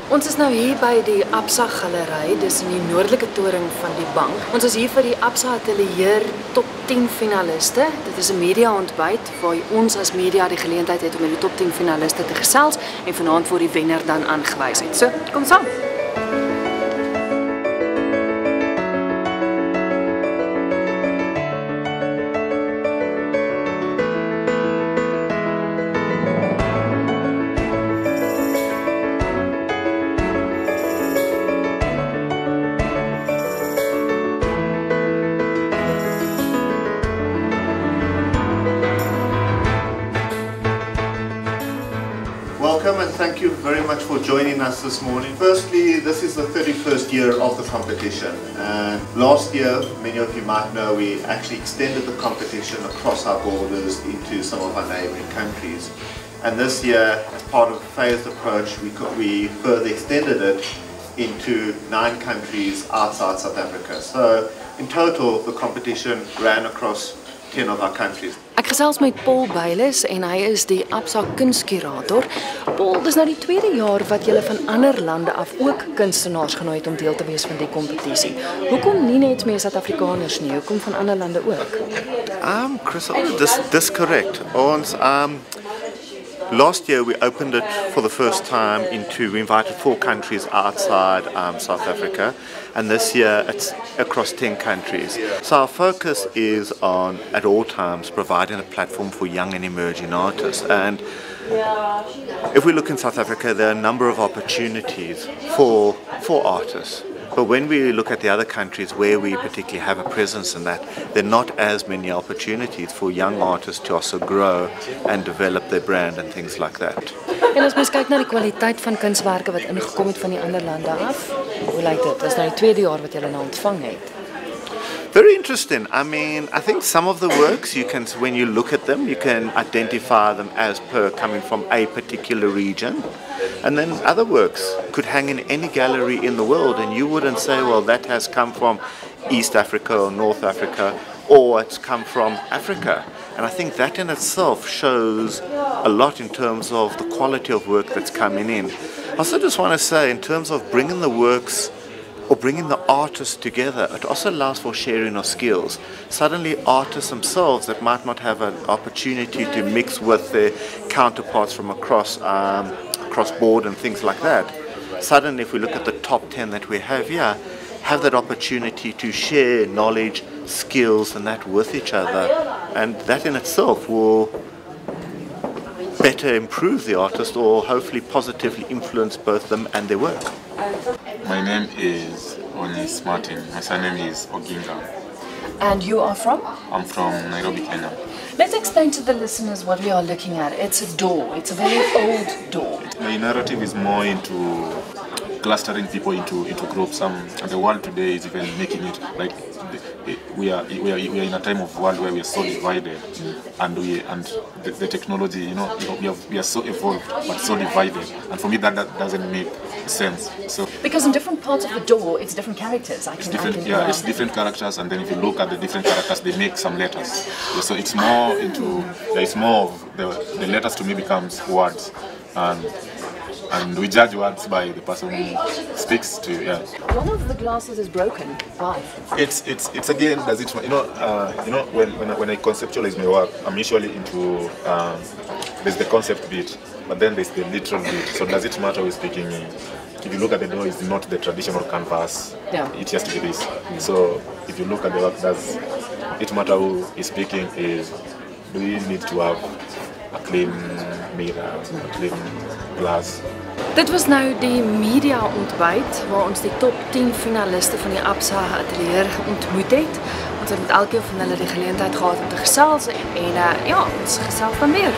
Ons is nou hier by die Absa Galery, dis in die noordelike toring van die bank. Ons is hier vir die Absa Atelier top 10 finaliste. Dit is 'n media ontbyt waar ons as media die geleentheid het om met die top 10 finaliste te gesels en vanaand word die wenner dan aangewys. So, kom saam. Welcome and thank you very much for joining us this morning. Firstly, this is the 31st year of the competition, and last year, many of you might know, we actually extended the competition across our borders into some of our neighbouring countries. And this year, as part of a phased approach, we further extended it into 9 countries outside South Africa. So in total, the competition ran across 10 of our countries. Ek gesels met Paul Byles en hy is die Absa kunskurator. Paul, dis nou die tweede jaar wat julle van ander lande af ook kunstenaars genooi het om deel te wees van die kompetisie. Hoekom nie net meer Suid-Afrikaners nie? Hoekom van ander lande ook? Christelle, this correct. Last year we opened it for the first time we invited 4 countries outside South Africa, and this year it's across 10 countries. So our focus is on, at all times, providing a platform for young and emerging artists. And if we look in South Africa, there are a number of opportunities for artists. But when we look at the other countries where we particularly have a presence in that, there are not as many opportunities for young artists to also grow and develop their brand and things like that. En as mens kyk na die kwaliteit van kunswerke wat ingekom het van die ander lande af, hoe lyk dit? Dis nou die tweede jaar wat julle nou ontvang het. Very interesting. I think some of the works, when you look at them, you can identify them as coming from a particular region. And then other works could hang in any gallery in the world, and you wouldn't say, well, that has come from East Africa or North Africa, or it's come from Africa. And I think that in itself shows a lot in terms of the quality of work that's coming in. I also just want to say, in terms of bringing the works or bringing the artists together, it also allows for sharing of skills. Suddenly artists themselves that might not have an opportunity to mix with their counterparts from across board and things like that, suddenly if we look at the top 10 that we have here, have that opportunity to share knowledge, skills and that with each other, and that in itself will better improve the artist or hopefully positively influence both them and their work. My name is Onis Martin. My surname is Oginga. And you are from? I'm from Nairobi, Kenya. Let's explain to the listeners what we are looking at. It's a door. It's a very old door. My narrative is more into clustering people into groups. And the world today is even making it like we are in a time of world where we are so divided, and the technology, we are so evolved but so divided. And for me, that doesn't make sense. So because in different parts of the door, it's different characters. It's different characters, and then if you look at the different characters, they make some letters. So it's more into it's more of the letters to me becomes words, and we judge words by the person who speaks to you. Yeah. One of the glasses is broken. Why? It's again, does it when I conceptualize my work, I'm usually into there's the concept bit, but then there's the literal bit. So does it matter we're speaking? If you look at the door, it's not the traditional canvas. Yeah. It has to be this. So if you look at the work, does it matter who is speaking? Do we need to have a clean mirror, a clean glass? Dit was nou die media ontbyt waar ons die top 10 finaliste van die Absa Atelier ontmoet het. Ons het met elkeen van hulle die geleentheid gehad om te gesels en ja, ons gesels dan weer.